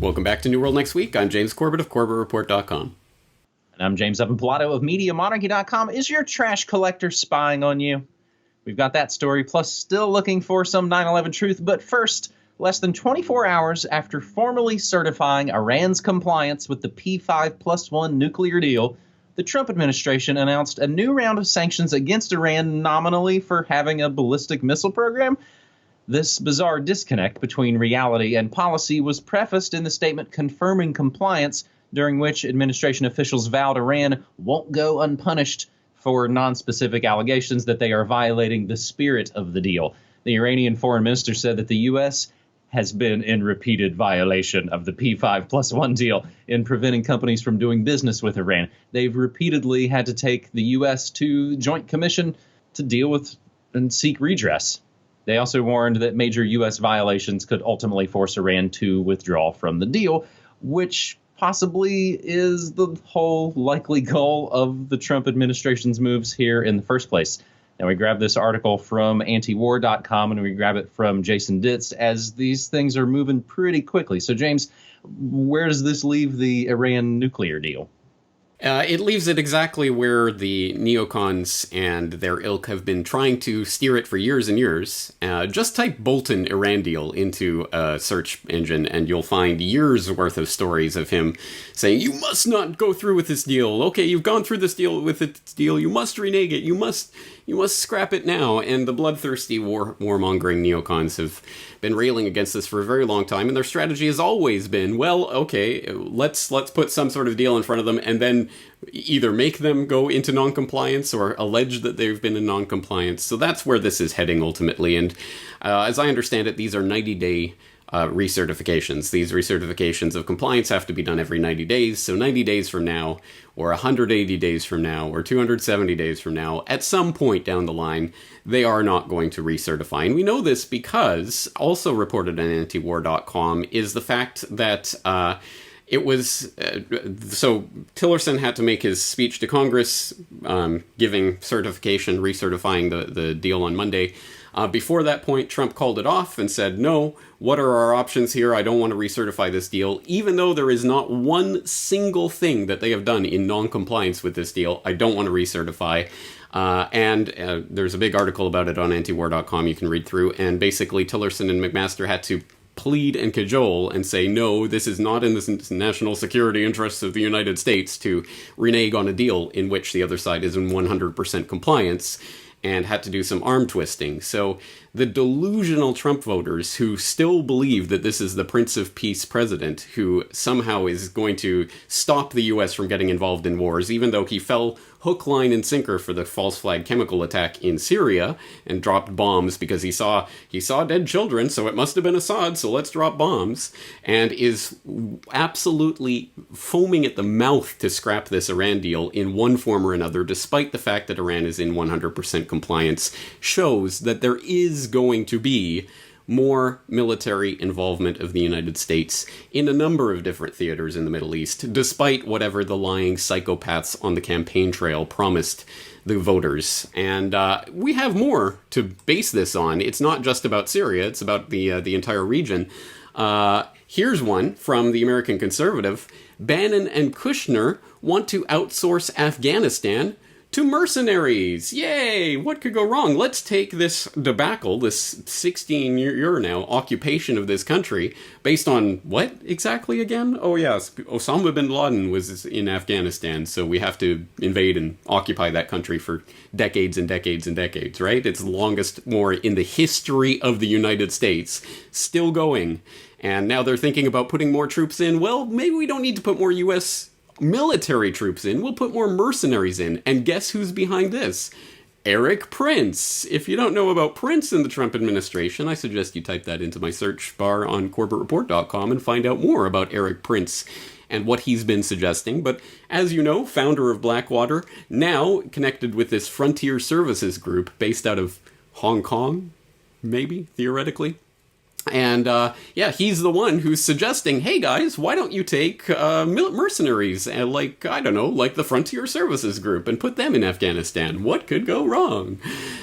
Welcome back to New World Next Week. I'm James Corbett of CorbettReport.com. And I'm James Evan Pilato of MediaMonarchy.com. Is your trash collector spying on you? We've got that story, plus still looking for some 9/11 truth. But first, less than 24 hours after formally certifying Iran's compliance with the P5+1 nuclear deal, the Trump administration announced a new round of sanctions against Iran nominally for having a ballistic missile program. This bizarre disconnect between reality and policy was prefaced in the statement confirming compliance, during which administration officials vowed Iran won't go unpunished for non-specific allegations that they are violating the spirit of the deal. The Iranian foreign minister said that the U.S. has been in repeated violation of the P5+1 deal in preventing companies from doing business with Iran. They've repeatedly had to take the U.S. to Joint Commission to deal with and seek redress. They also warned that major U.S. violations could ultimately force Iran to withdraw from the deal, which possibly is the whole likely goal of the Trump administration's moves here in the first place. Now, we grabbed this article from antiwar.com and we grab it from Jason Ditz as these things are moving pretty quickly. So, James, where does this leave the Iran nuclear deal? It leaves it exactly where the neocons and their ilk have been trying to steer it for years and years. Just type Bolton Iran deal into a search engine and you'll find years worth of stories of him saying, you must not go through with this deal. Okay, you've gone through this deal with this deal. You must renege it. You must scrap it now. And the bloodthirsty warmongering neocons have been railing against this for a very long time. And their strategy has always been, well, okay, let's put some sort of deal in front of them and then either make them go into noncompliance or allege that they've been in noncompliance. So that's where this is heading ultimately. And as I understand it, these are 90-day recertifications. These recertifications of compliance have to be done every 90 days. So 90 days from now, or 180 days from now, or 270 days from now, at some point down the line, they are not going to recertify. And we know this because, also reported on antiwar.com, is the fact that it was, so Tillerson had to make his speech to Congress, giving certification, recertifying the deal on Monday. Before that point, Trump called it off and said, no, what are our options here? I don't want to recertify this deal. Even though there is not one single thing that they have done in non-compliance with this deal, I don't want to recertify. And there's a big article about it on antiwar.com you can read through. And basically, Tillerson and McMaster had to plead and cajole and say, no, this is not in the national security interests of the United States to renege on a deal in which the other side is in 100% compliance, and had to do some arm twisting. So the delusional Trump voters who still believe that this is the Prince of Peace president who somehow is going to stop the U.S. from getting involved in wars, even though he fell hook, line, and sinker for the false flag chemical attack in Syria and dropped bombs because he saw dead children, so it must have been Assad, so let's drop bombs, and is absolutely foaming at the mouth to scrap this Iran deal in one form or another, despite the fact that Iran is in 100% compliance, shows that there is going to be more military involvement of the United States in a number of different theaters in the Middle East, despite whatever the lying psychopaths on the campaign trail promised the voters. And we have more to base this on. It's not just about Syria, it's about the entire region. Here's one from the American Conservative. Bannon and Kushner want to outsource Afghanistan to mercenaries. Yay! What could go wrong? Let's take this debacle, this 16-year now occupation of this country, based on what exactly again? Oh yes, Osama bin Laden was in Afghanistan, so we have to invade and occupy that country for decades and decades and decades, right? It's the longest war in the history of the United States, still going. And now they're thinking about putting more troops in. Well, maybe we don't need to put more U.S. military troops in, we'll put more mercenaries in. And guess who's behind this? Eric Prince. If you don't know about Prince in the Trump administration, I suggest you type that into my search bar on CorbettReport.com and find out more about Eric Prince and what he's been suggesting. But as you know, founder of Blackwater, now connected with this Frontier Services group based out of Hong Kong, maybe, theoretically. And, he's the one who's suggesting, hey guys, why don't you take mercenaries, like the Frontier Services Group, and put them in Afghanistan? What could go wrong?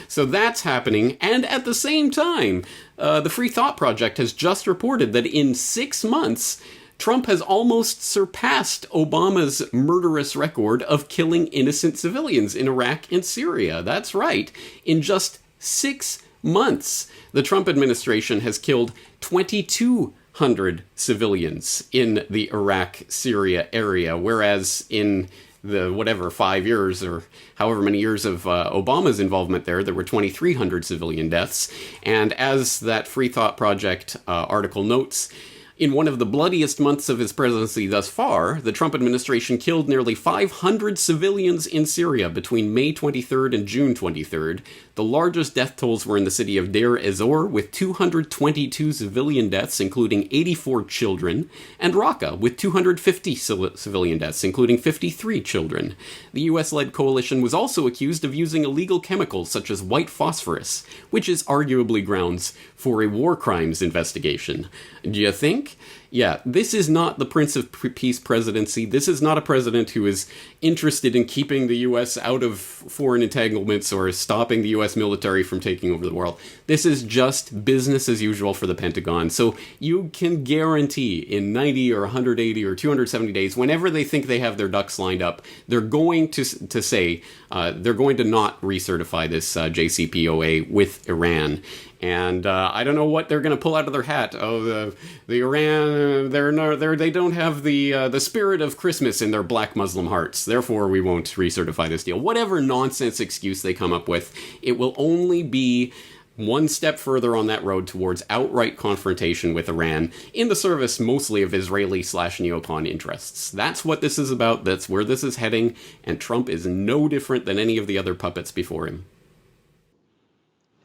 So that's happening, and at the same time, the Free Thought Project has just reported that in 6 months, Trump has almost surpassed Obama's murderous record of killing innocent civilians in Iraq and Syria. That's right. In just 6 months, the Trump administration has killed 2,200 civilians in the Iraq-Syria area, whereas in the 5 years or however many years of Obama's involvement there were 2,300 civilian deaths. And as that Free Thought Project article notes, in one of the bloodiest months of his presidency thus far, the Trump administration killed nearly 500 civilians in Syria between May 23rd and June 23rd. The largest death tolls were in the city of Deir ez-Zor, with 222 civilian deaths, including 84 children, and Raqqa, with 250 civilian deaths, including 53 children. The US-led coalition was also accused of using illegal chemicals such as white phosphorus, which is arguably grounds for a war crimes investigation. Do you think? Yeah, this is not the Prince of Peace presidency. This is not a president who is interested in keeping the U.S. out of foreign entanglements or stopping the U.S. military from taking over the world. This is just business as usual for the Pentagon. So you can guarantee in 90 or 180 or 270 days, whenever they think they have their ducks lined up, they're going to say they're going to not recertify this JCPOA with Iran. And I don't know what they're going to pull out of their hat. Oh, the Iran, they don't have the spirit of Christmas in their black Muslim hearts. Therefore, we won't recertify this deal. Whatever nonsense excuse they come up with, it will only be one step further on that road towards outright confrontation with Iran in the service mostly of Israeli/neocon interests. That's what this is about. That's where this is heading. And Trump is no different than any of the other puppets before him.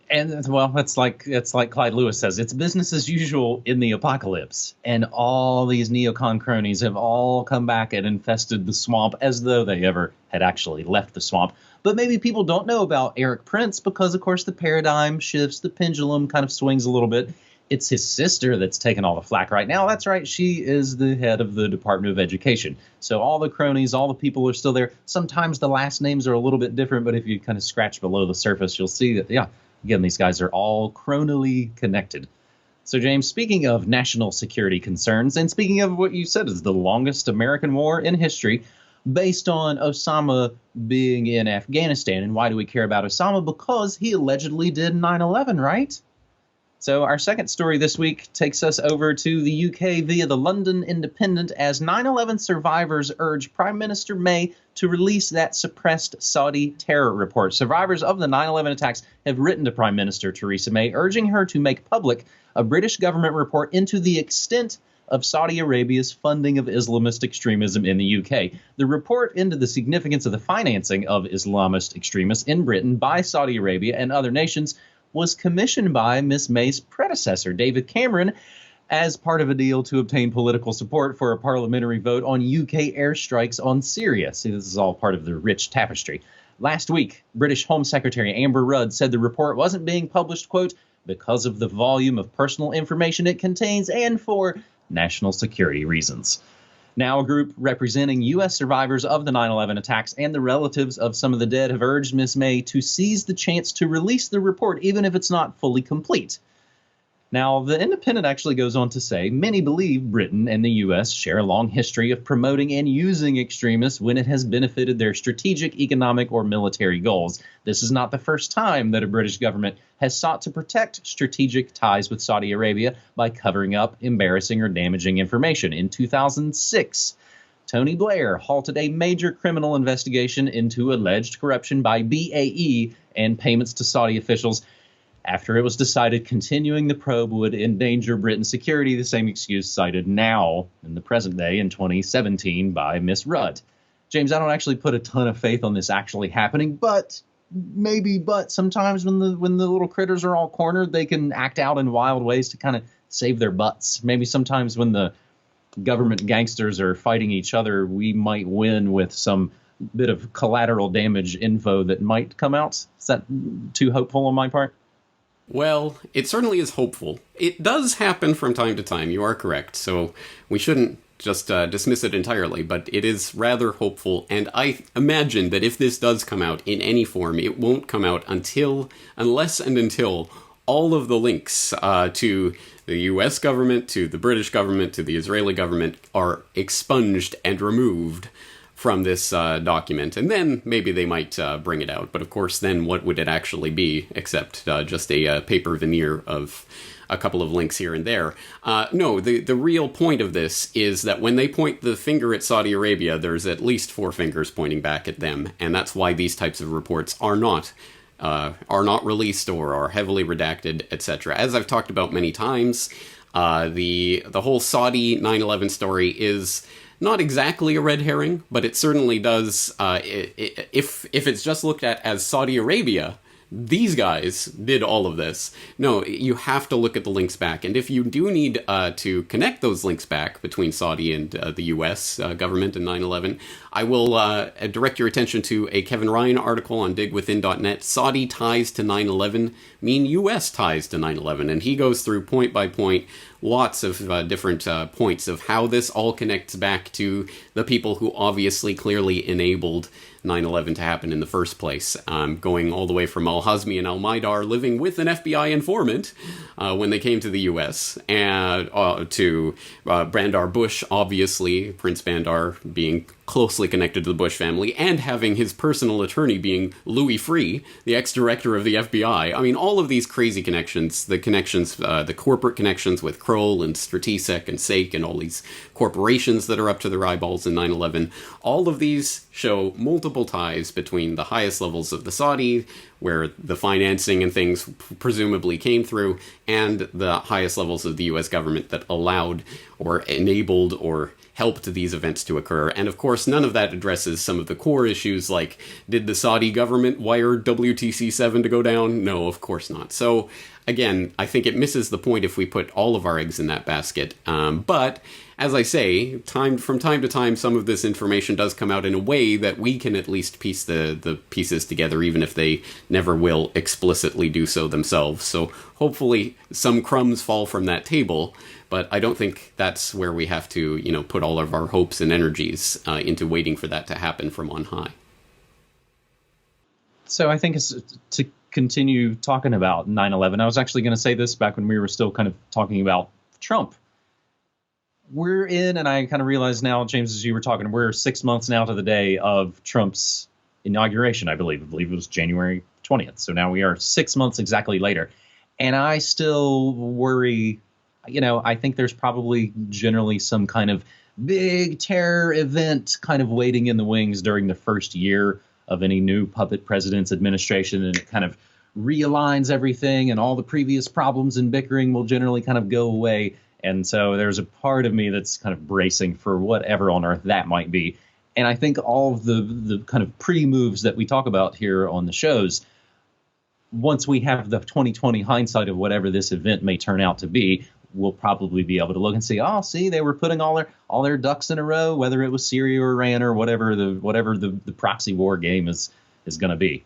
And well, it's like Clyde Lewis says, it's business as usual in the apocalypse. And all these neocon cronies have all come back and infested the swamp as though they ever had actually left the swamp. But maybe people don't know about Eric Prince because, of course, the paradigm shifts, the pendulum kind of swings a little bit. It's his sister that's taking all the flack right now. That's right. She is the head of the Department of Education. So all the cronies, all the people are still there. Sometimes the last names are a little bit different, but if you kind of scratch below the surface, you'll see that, yeah, again, these guys are all chronally connected. So, James, speaking of national security concerns, and speaking of what you said is the longest American war in history, based on Osama being in Afghanistan. And why do we care about Osama? Because he allegedly did 9/11, right? So our second story this week takes us over to the UK via the London Independent as 9/11 survivors urge Prime Minister May to release that suppressed Saudi terror report. Survivors of the 9/11 attacks have written to Prime Minister Theresa May, urging her to make public a British government report into the extent of Saudi Arabia's funding of Islamist extremism in the UK. The report into the significance of the financing of Islamist extremists in Britain by Saudi Arabia and other nations was commissioned by Miss May's predecessor, David Cameron, as part of a deal to obtain political support for a parliamentary vote on UK airstrikes on Syria. See, this is all part of the rich tapestry. Last week, British Home Secretary Amber Rudd said the report wasn't being published, quote, because of the volume of personal information it contains and for national security reasons. Now, a group representing U.S. survivors of the 9/11 attacks and the relatives of some of the dead have urged Ms. May to seize the chance to release the report, even if it's not fully complete. Now, the Independent actually goes on to say, many believe Britain and the U.S. share a long history of promoting and using extremists when it has benefited their strategic, economic, or military goals. This is not the first time that a British government has sought to protect strategic ties with Saudi Arabia by covering up embarrassing or damaging information. In 2006, Tony Blair halted a major criminal investigation into alleged corruption by BAE and payments to Saudi officials after it was decided continuing the probe would endanger Britain's security, the same excuse cited now in the present day in 2017 by Miss Rudd. James, I don't actually put a ton of faith on this actually happening, but sometimes when the little critters are all cornered, they can act out in wild ways to kind of save their butts. Maybe sometimes when the government gangsters are fighting each other, we might win with some bit of collateral damage info that might come out. Is that too hopeful on my part? Well, it certainly is hopeful. It does happen from time to time, you are correct, so we shouldn't just dismiss it entirely, but it is rather hopeful, and I imagine that if this does come out in any form, it won't come out unless and until all of the links to the US government, to the British government, to the Israeli government are expunged and removed from this document. And then maybe they might bring it out. But of course, then what would it actually be except just a paper veneer of a couple of links here and there? No, the real point of this is that when they point the finger at Saudi Arabia, there's at least 4 fingers pointing back at them. And that's why these types of reports are not released or are heavily redacted, etc. As I've talked about many times, the whole Saudi 9/11 story is not exactly a red herring, but it certainly does. If it's just looked at as Saudi Arabia, these guys did all of this. No, you have to look at the links back. And if you do need to connect those links back between Saudi and the U.S. Government and 9/11, I will direct your attention to a Kevin Ryan article on digwithin.net. Saudi ties to 9/11 mean U.S. ties to 9/11. And he goes through point by point lots of different points of how this all connects back to the people who obviously clearly enabled 9/11 to happen in the first place, going all the way from al-Hazmi and al-Maidar living with an FBI informant when they came to the U.S., and to Bandar Bush, obviously, Prince Bandar being closely connected to the Bush family, and having his personal attorney being Louis Freeh, the ex-director of the FBI. I mean, all of these crazy connections, the corporate connections with Kroll and Stratisek and Sake and all these corporations that are up to their eyeballs in 9/11, all of these show multiple ties between the highest levels of the Saudi, where the financing and things presumably came through, and the highest levels of the U.S. government that allowed or enabled or helped these events to occur. And of course, none of that addresses some of the core issues like, did the Saudi government wire WTC-7 to go down? No, of course not. So again, I think it misses the point if we put all of our eggs in that basket. But as I say, from time to time, some of this information does come out in a way that we can at least piece the pieces together, even if they never will explicitly do so themselves. So hopefully some crumbs fall from that table, but I don't think that's where we have to, put all of our hopes and energies into waiting for that to happen from on high. So I think it's to continue talking about 9/11. I was actually going to say this back when we were still kind of talking about Trump. We're in, and I kind of realize now, James, as you were talking, we're 6 months now to the day of Trump's inauguration, I believe. I believe it was January 20th. So now we are 6 months exactly later. And I still worry, I think there's probably generally some kind of big terror event kind of waiting in the wings during the first year of any new puppet president's administration, and it kind of realigns everything, and all the previous problems and bickering will generally kind of go away. And so there's a part of me that's kind of bracing for whatever on earth that might be. And I think all of the kind of pre-moves that we talk about here on the shows, once we have the 2020 hindsight of whatever this event may turn out to be, we'll probably be able to look and see, see, they were putting all their ducks in a row, whether it was Syria or Iran or whatever the proxy war game is going to be.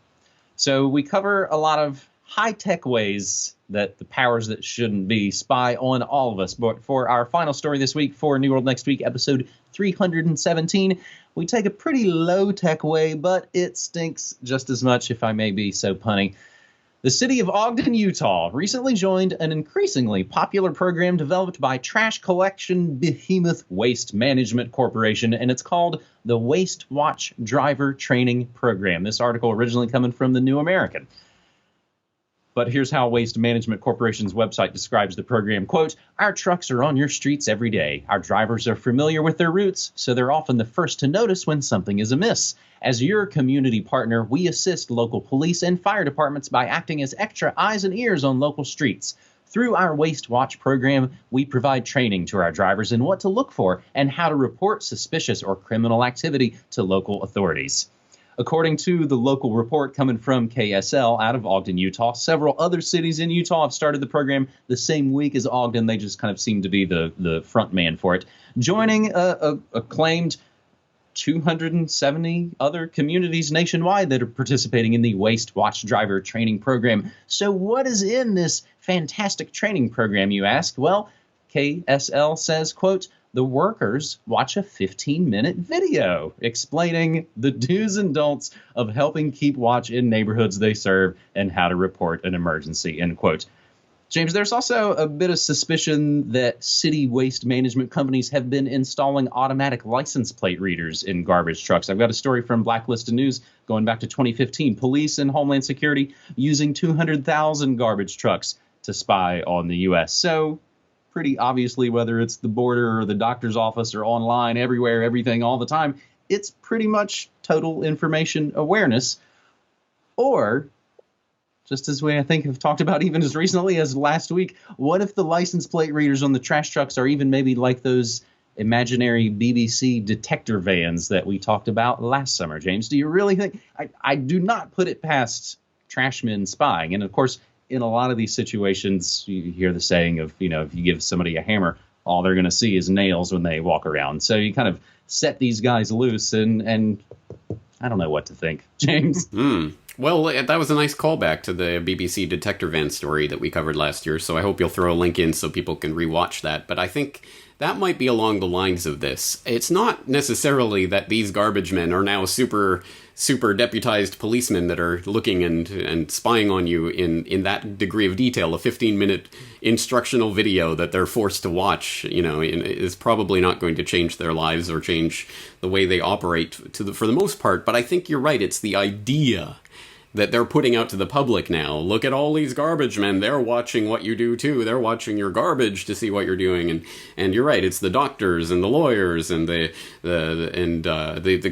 So we cover a lot of high-tech ways that the powers that shouldn't be spy on all of us. But for our final story this week, for New World Next Week, episode 317, we take a pretty low-tech way, but it stinks just as much, if I may be so punny. The city of Ogden, Utah, recently joined an increasingly popular program developed by trash collection behemoth Waste Management Corporation, and it's called the Waste Watch Driver Training Program. This article originally coming from the New American. But here's how Waste Management Corporation's website describes the program. Quote, "Our trucks are on your streets every day. Our drivers are familiar with their routes, so they're often the first to notice when something is amiss. As your community partner, we assist local police and fire departments by acting as extra eyes and ears on local streets. Through our Waste Watch program, we provide training to our drivers in what to look for and how to report suspicious or criminal activity to local authorities." According to the local report coming from KSL out of Ogden, Utah, several other cities in Utah have started the program the same week as Ogden. They just kind of seem to be the front man for it. Joining a claimed 270 other communities nationwide that are participating in the Waste Watch Driver Training Program. So what is in this fantastic training program, you ask? Well, KSL says, quote, "The workers watch a 15-minute video explaining the do's and don'ts of helping keep watch in neighborhoods they serve and how to report an emergency," end quote. James, there's also a bit of suspicion that city waste management companies have been installing automatic license plate readers in garbage trucks. I've got a story from Blacklisted News going back to 2015. Police and Homeland Security using 200,000 garbage trucks to spy on the U.S. So pretty obviously, whether it's the border or the doctor's office or online, everywhere, everything, all the time, it's pretty much total information awareness. Or, just as we, I think, have talked about even as recently as last week, what if the license plate readers on the trash trucks are even maybe like those imaginary BBC detector vans that we talked about last summer, James? Do you really think? I do not put it past trashmen spying. And, of course, in a lot of these situations, you hear the saying of, if you give somebody a hammer, all they're going to see is nails when they walk around. So you kind of set these guys loose, and I don't know what to think, James. Well, that was a nice callback to the BBC detector van story that we covered last year, so I hope you'll throw a link in so people can rewatch that. But I think that might be along the lines of this. It's not necessarily that these garbage men are now super deputized policemen that are looking and spying on you in that degree of detail. A 15-minute instructional video that they're forced to watch, is probably not going to change their lives or change the way they operate for the most part. But I think you're right. It's the idea that they're putting out to the public now. Look at all these garbage men. They're watching what you do too. They're watching your garbage to see what you're doing. And you're right. It's the doctors and the lawyers and the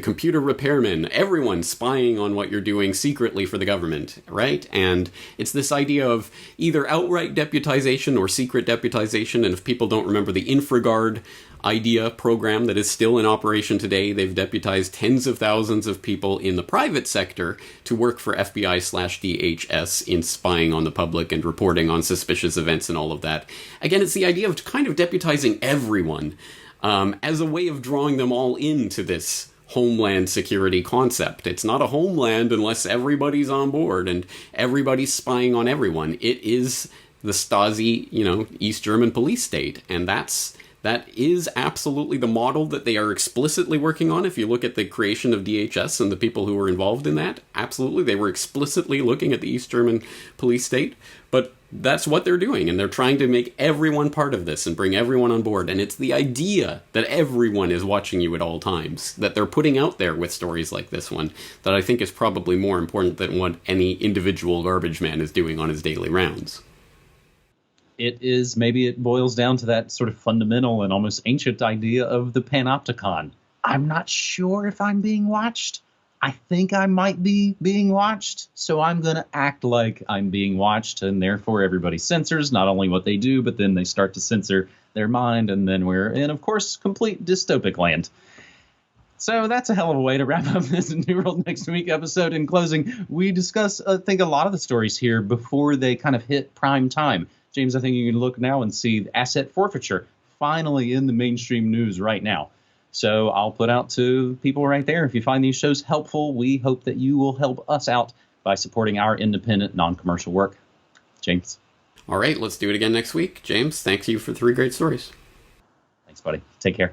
computer repairmen. Everyone spying on what you're doing secretly for the government, right? And it's this idea of either outright deputization or secret deputization. And if people don't remember the InfraGard idea program that is still in operation today, they've deputized tens of thousands of people in the private sector to work for FBI/DHS in spying on the public and reporting on suspicious events and all of that. Again, it's the idea of kind of deputizing everyone as a way of drawing them all into this homeland security concept. It's not a homeland unless everybody's on board and everybody's spying on everyone. It is the Stasi, East German police state, and that is absolutely the model that they are explicitly working on. If you look at the creation of DHS and the people who were involved in that, absolutely, they were explicitly looking at the East German police state. But that's what they're doing, and they're trying to make everyone part of this and bring everyone on board. And it's the idea that everyone is watching you at all times, that they're putting out there with stories like this one, that I think is probably more important than what any individual garbage man is doing on his daily rounds. Maybe it boils down to that sort of fundamental and almost ancient idea of the panopticon. I'm not sure if I'm being watched. I think I might be being watched, so I'm going to act like I'm being watched, and therefore everybody censors not only what they do, but then they start to censor their mind, and then we're in, of course, complete dystopic land. So that's a hell of a way to wrap up this New World Next Week episode. In closing, we discuss, I think, a lot of the stories here before they kind of hit prime time. James, I think you can look now and see asset forfeiture finally in the mainstream news right now. So I'll put out to people right there, if you find these shows helpful, we hope that you will help us out by supporting our independent, non-commercial work. James. All right, let's do it again next week. James, thanks you for 3 great stories. Thanks, buddy. Take care.